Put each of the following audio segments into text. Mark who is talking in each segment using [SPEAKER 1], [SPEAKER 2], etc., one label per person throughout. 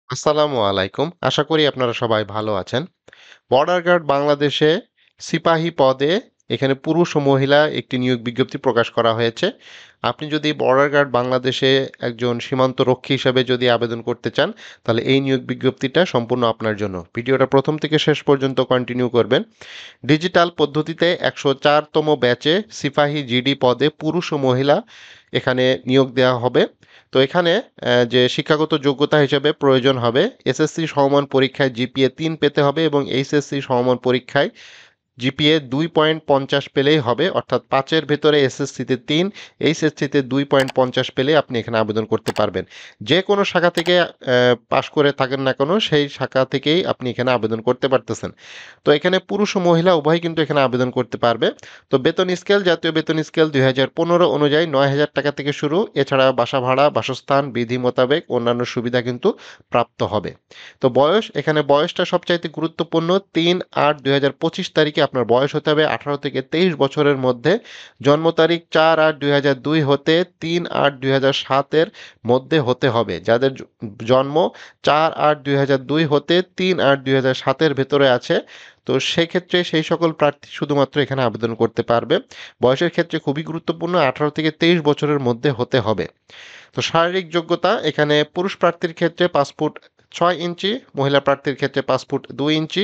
[SPEAKER 1] আসসালামু আলাইকুম। আশা করি আপনারা সবাই ভালো আছেন। বর্ডার গার্ড বাংলাদেশে সিপাহী পদে এখানে পুরুষ ও মহিলা একটি নিয়োগ বিজ্ঞপ্তি প্রকাশ করা হয়েছে। আপনি যদি বর্ডার গার্ড বাংলাদেশে একজন সীমান্ত রক্ষী হিসাবে যদি আবেদন করতে চান, তাহলে এই নিয়োগ বিজ্ঞপ্তিটা সম্পূর্ণ আপনার জন্য। ভিডিওটা প্রথম থেকে শেষ পর্যন্ত কন্টিনিউ করবেন। ডিজিটাল পদ্ধতিতে ১০৪তম ব্যাচে সিপাহী জিডি পদে পুরুষ ও মহিলা এখানে নিয়োগ দেওয়া হবে। তো এখানে যে শিক্ষাগত যোগ্যতা হিসেবে প্রয়োজন হবে এসএসসি সমমান পরীক্ষায় জিপিএ ৩ পেতে হবে এবং এইচএসসি সমমান পরীক্ষায় জিপিএ ২.৫০ পেলেই হবে, অর্থাৎ ৫-এর ভেতরে এসএসসিতে ৩, এইচএসসিতে ২.৫০ পেলে আপনি এখানে আবেদন করতে পারবেন। যে কোনো শাখা থেকে পাশ করে থাকেন না কেন, সেই শাখা থেকেই আপনি এখানে আবেদন করতে পারতেছেন। তো এখানে পুরুষ ও মহিলা উভয় কিন্তু এখানে আবেদন করতে পারবে। তো বেতন স্কেল, জাতীয় বেতন স্কেল ২০১৫ অনুযায়ী ৯,০০০ টাকা থেকে শুরু। এছাড়া বাসা ভাড়া, বাসস্থান, বিধি মোতাবেক অন্যান্য সুবিধা কিন্তু প্রাপ্ত হবে। তো বয়স, এখানে বয়সটা সবচাইতে গুরুত্বপূর্ণ। ৩/৮/২০২৫ তারিখে আপনার বয়স হতে হবে ১৮ থেকে ২৩ বছরের মধ্যে। জন্ম তারিখ ৪/৮/২০০২ হতে ৩/৮/২০০৭ এর মধ্যে হতে হবে। যাদের জন্ম ৪/৮/২০০২ হতে ৩/৮/২০০৭ এর ভেতরে আছে, তো সেক্ষেত্রে সেই সকল প্রার্থী শুধুমাত্র এখানে আবেদন করতে পারবে। বয়সের ক্ষেত্রে খুবই গুরুত্বপূর্ণ, ১৮ থেকে ২৩ বছরের মধ্যে হতে হবে। তো শারীরিক যোগ্যতা, এখানে পুরুষ প্রার্থীর ক্ষেত্রে ৫ ফুট ৬ ইঞ্চি, মহিলা প্রার্থীর ক্ষেত্রে ৫ ফুট ২ ইঞ্চি।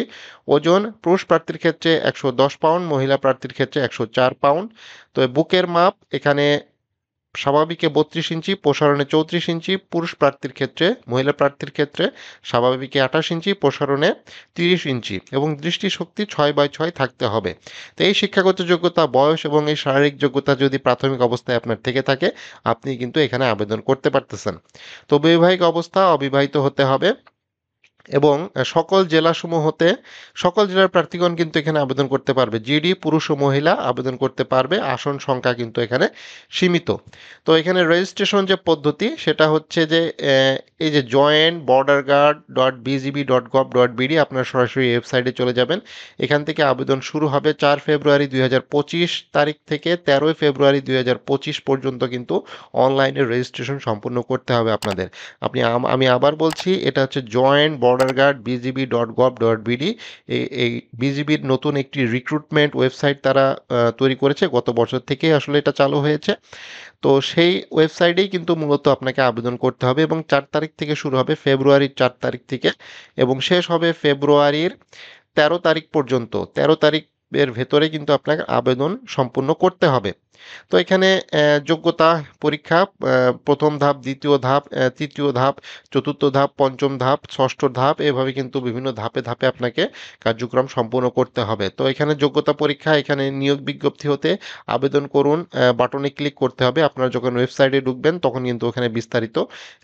[SPEAKER 1] ওজন, পুরুষ প্রার্থীর ক্ষেত্রে ১১০ পাউন্ড, মহিলা প্রার্থীর ক্ষেত্রে ১০৪ পাউন্ড। তো বুকের মাপ এখানে স্বাভাবিকে ৩২ ইঞ্চি, প্রসারণে ৩৪ ইঞ্চি পুরুষ প্রার্থীর ক্ষেত্রে, মহিলা প্রার্থীর ক্ষেত্রে স্বাভাবিকে ২৮ ইঞ্চি, প্রসারণে ৩০ ইঞ্চি এবং দৃষ্টিশক্তি ৬/৬ থাকতে হবে। তো এই শিক্ষাগত যোগ্যতা, বয়স এবং এই শারীরিক যোগ্যতা যদি প্রাথমিক অবস্থায় আপনার থেকে থাকে, আপনি কিন্তু এখানে আবেদন করতে পারতেছেন। তো বৈবাহিক অবস্থা, অবিবাহিত হতে হবে এবং সকল জেলাসমূহ হতে সকল জেলার প্রার্থীগণ কিন্তু এখানে আবেদন করতে পারবে। জিডি পুরুষ ও মহিলা আবেদন করতে পারবে। আসন সংখ্যা কিন্তু এখানে সীমিত। তো এখানে রেজিস্ট্রেশন যে পদ্ধতি, সেটা হচ্ছে যে এই যে join.borderguard.bgb.gov.bd, আপনার সরাসরি ওয়েবসাইটে চলে যাবেন। এখান থেকে আবেদন শুরু হবে ৪ ফেব্রুয়ারি ২০২৫ তারিখ থেকে ১৩ ফেব্রুয়ারি ২০২৫ পর্যন্ত কিন্তু অনলাইনে রেজিস্ট্রেশন সম্পূর্ণ করতে হবে আপনাদের। আমি আবার বলছি, এটা হচ্ছে join.borderguard.bgb.gov.bd। এই বিজিবির নতুন একটি রিক্রুটমেন্ট ওয়েবসাইট তারা তৈরি করেছে, গত বছর থেকেই আসলে এটা চালু হয়েছে। তো সেই ওয়েবসাইটেই কিন্তু মূলত আপনাকে আবেদন করতে হবে এবং ৪ তারিখ থেকে শুরু হবে, ফেব্রুয়ারির ৪ তারিখ থেকে, এবং শেষ হবে ফেব্রুয়ারির ১৩ তারিখ পর্যন্ত। ১৩ তারিখ এর ভেতরে কিন্তু আপনাকে আবেদন সম্পূর্ণ করতে হবে। তো এখানে যোগ্যতা পরীক্ষা, ১ম ধাপ, ২য় ধাপ, ৩য় ধাপ, ৪র্থ ধাপ, ৫ম ধাপ, ৬ষ্ঠ ধাপ, এভাবে কিন্তু বিভিন্ন ধাপে ধাপে আপনাকে কার্যক্রম সম্পূর্ণ করতে হবে। তো এখানে যোগ্যতা পরীক্ষা, এখানে নিয়োগ বিজ্ঞপ্তি হতে আবেদন করুন বাটনে ক্লিক করতে হবে। আপনারা যখন ওয়েবসাইটে ঢুকবেন তখন কিন্তু ওখানে বিস্তারিত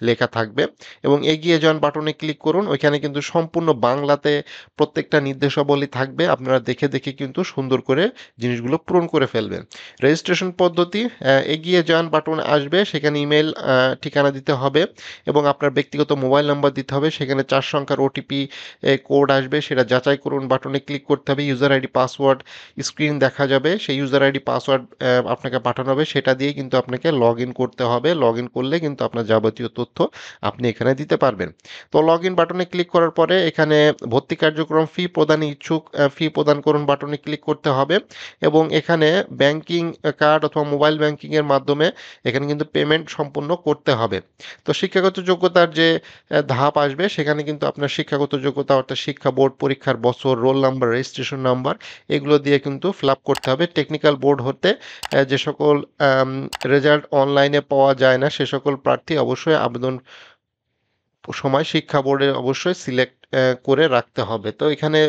[SPEAKER 1] লেখা থাকবে এবং এগিয়ে যান বাটনে ক্লিক করুন। ওইখানে কিন্তু সম্পূর্ণ বাংলাতে প্রত্যেকটা নির্দেশাবলী থাকবে। আপনারা দেখে দেখে কিন্তু সুন্দর করে জিনিসগুলো পূরণ করে ফেলবেন। রেজিস্ট্রেশন পদ্ধতি, এগিয়ে যান বাটন আসবে, সেখানে ইমেল ঠিকানা দিতে হবে এবং আপনার ব্যক্তিগত মোবাইল নাম্বার দিতে হবে। সেখানে ৪ সংখ্যার ওটিপি কোড আসবে, সেটা যাচাই করুন বাটনে ক্লিক করতে হবে। ইউজার আইডি পাসওয়ার্ড স্ক্রিন দেখা যাবে, সেই ইউজার আইডি পাসওয়ার্ড আপনাকে পাঠানো হবে, সেটা দিয়ে কিন্তু আপনাকে লগ ইন করতে হবে। লগ ইন করলে কিন্তু আপনার যাবতীয় তথ্য আপনি এখানে দিতে পারবেন। তো লগ ইন বাটনে ক্লিক করার পরে এখানে ভর্তি কার্যক্রম ফি প্রদানে ইচ্ছুক, ফি প্রদান করুন বাটনে ক্লিক করতে হবে এবং এখানে ব্যাংকিং কার্ড অথবা মোবাইল ব্যাংকিংয়ের মাধ্যমে এখানে কিন্তু পেমেন্ট সম্পূর্ণ করতে হবে। তো শিক্ষাগত যোগ্যতার যে ধাপ আসবে, সেখানে কিন্তু আপনার শিক্ষাগত যোগ্যতা অর্থাৎ শিক্ষা বোর্ড পরীক্ষার বছর, রোল নাম্বার, রেজিস্ট্রেশন নাম্বার, এগুলো দিয়ে কিন্তু ফিল আপ করতে হবে। টেকনিক্যাল বোর্ড হতে যে সকল রেজাল্ট অনলাইনে পাওয়া যায় না, সে সকল প্রার্থী অবশ্যই আবেদন সময় শিক্ষা বোর্ডে অবশ্যই সিলেক্ট করে রাখতে হবে। তো এখানে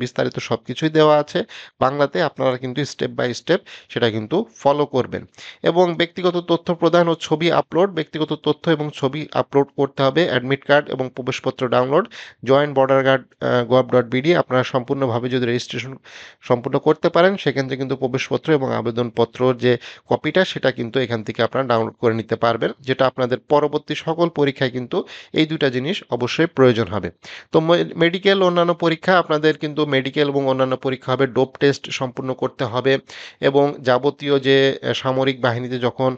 [SPEAKER 1] বিস্তারিত সবকিছুই দেওয়া আছে বাংলাতে, আপনারা কিন্তু স্টেপ বাই স্টেপ সেটা কিন্তু ফলো করবেন। এবং ব্যক্তিগত তথ্য প্রদান ও ছবি আপলোড, ব্যক্তিগত তথ্য এবং ছবি আপলোড করতে হবে। অ্যাডমিট কার্ড এবং প্রবেশপত্র ডাউনলোড, join.borderguard.gov.bd। আপনারা সম্পূর্ণভাবে যদি রেজিস্ট্রেশন সম্পূর্ণ করতে পারেন, সেখান থেকে কিন্তু প্রবেশপত্র এবং আবেদনপত্র যে কপিটা, সেটা কিন্তু এখান থেকে আপনারা ডাউনলোড করে নিতে পারবেন, যেটা আপনাদের পরবর্তী সকল পরীক্ষায় কিন্তু এই দুটা জিনিস অবশ্যই প্রয়োজন হবে। তো মেডিকেল অন্যান্য পরীক্ষা, আপনাদের কিন্তু মেডিকেল এবং অন্যান্য পরীক্ষা হবে। ডোপ টেস্ট সম্পূর্ণ করতে হবে এবং যাবতীয় যে সামরিক বাহিনীতে যখন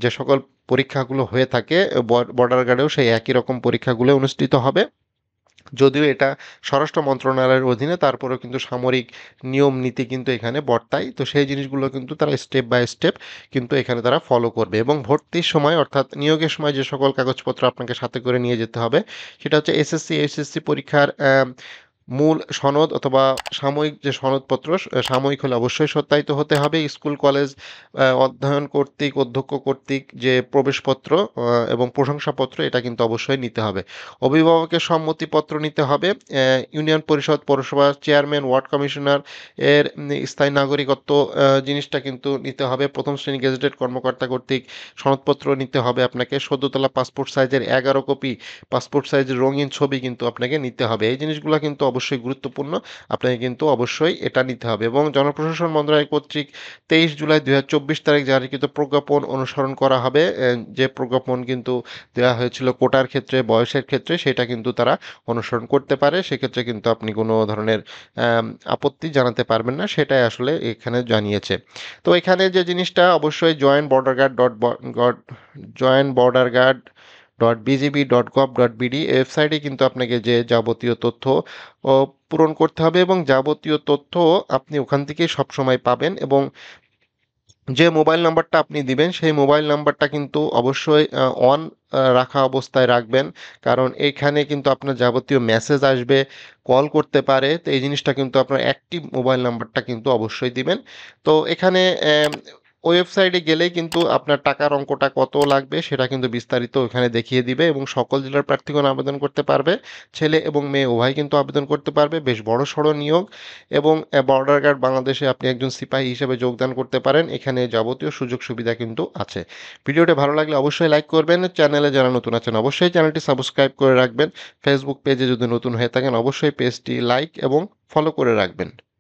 [SPEAKER 1] যে সকল পরীক্ষাগুলো হয়ে থাকে, বর্ডার গার্ডেও সেই একই রকম পরীক্ষাগুলো অনুষ্ঠিত হবে। যদিও এটা স্বরাষ্ট্র মন্ত্রণালয়ের অধীনে, তারপরেও কিন্তু সামরিক নিয়ম নীতি কিন্তু এখানে বর্তায়। তো সেই জিনিসগুলো কিন্তু তারা স্টেপ বাই স্টেপ কিন্তু এখানে তারা ফলো করবে। এবং ভর্তির সময় অর্থাৎ নিয়োগের সময় যে সকল কাগজপত্র আপনাকে সাথে করে নিয়ে যেতে হবে সেটা হচ্ছে এসএসসি এইচএসসি পরীক্ষার মূল সনদ অথবা সাময়িক যে সনদপত্র, সাময়িক হলে অবশ্যই সত্যায়িত হতে হবে। স্কুল কলেজ অধ্যয়ন কর্তৃক, অধ্যক্ষ কর্তৃক যে প্রবেশপত্র এবং প্রশংসাপত্র, এটা কিন্তু অবশ্যই নিতে হবে। অভিভাবকের সম্মতিপত্র নিতে হবে। ইউনিয়ন পরিষদ, পৌরসভা চেয়ারম্যান, ওয়ার্ড কমিশনার এর স্থায়ী নাগরিকত্ব জিনিসটা কিন্তু নিতে হবে। প্রথম শ্রেণী গেজেটেড কর্মকর্তা কর্তৃক সনদপত্র নিতে হবে আপনাকে। সদ্য তোলা পাসপোর্ট সাইজের 11 কপি পাসপোর্ট সাইজের রঙিন ছবি কিন্তু আপনাকে নিতে হবে। এই জিনিসগুলো কিন্তু অবশ্যই গুরুত্বপূর্ণ, আপনাকে কিন্তু অবশ্যই এটা নিতে হবে। এবং জনপ্রশাসন মন্ত্রণালয় কর্তৃক 23 জুলাই 2024 তারিখ জারিকৃত প্রজ্ঞাপন অনুসরণ করা হবে। যে প্রজ্ঞাপন কিন্তু দেওয়া হয়েছিল কোটার ক্ষেত্রে, বয়সের ক্ষেত্রে, সেটা কিন্তু তারা অনুসরণ করতে পারে। সেক্ষেত্রে কিন্তু আপনি কোনো ধরনের আপত্তি জানাতে পারবেন না, সেটাই আসলে এখানে জানিয়েছে। তো এখানে যে জিনিসটা অবশ্যই joinborderguard.bgb.gov.bd ওয়েবসাইটে কিন্তু আপনাকে যে যাবতীয় তথ্য পূরণ করতে হবে, এবং যাবতীয় তথ্য আপনি ওখান থেকেই সবসময় পাবেন। এবং যে মোবাইল নাম্বারটা আপনি দিবেন সেই মোবাইল নাম্বারটা কিন্তু অবশ্যই অন রাখা অবস্থায় রাখবেন, কারণ এইখানে কিন্তু আপনার যাবতীয় মেসেজ আসবে, কল করতে পারে। তো এই জিনিসটা কিন্তু আপনার অ্যাক্টিভ মোবাইল নাম্বারটা কিন্তু অবশ্যই দিবেন। তো এখানে ওয়েবসাইটে গেলেই কিন্তু আপনার টাকার অঙ্কটা কত লাগবে সেটা কিন্তু বিস্তারিত ওখানে দেখিয়ে দিবে, এবং সকল জেলার প্রার্থীগণ আবেদন করতে পারবে। ছেলে এবং মেয়ে উভয় কিন্তু আবেদন করতে পারবে। বেশ বড়সড় নিয়োগ। এবং বর্ডার গার্ড বাংলাদেশে আপনি একজন সিপাহী হিসেবে যোগদান করতে পারেন। এখানে যাবতীয় সুযোগ সুবিধা কিন্তু আছে। ভিডিওটি ভালো লাগলে অবশ্যই লাইক করবেন। চ্যানেলে যারা নতুন আছেন অবশ্যই চ্যানেলটি সাবস্ক্রাইব করে রাখবেন। ফেসবুক পেজে যদি নতুন হয়ে থাকেন অবশ্যই পেজটি লাইক এবং ফলো করে রাখবেন।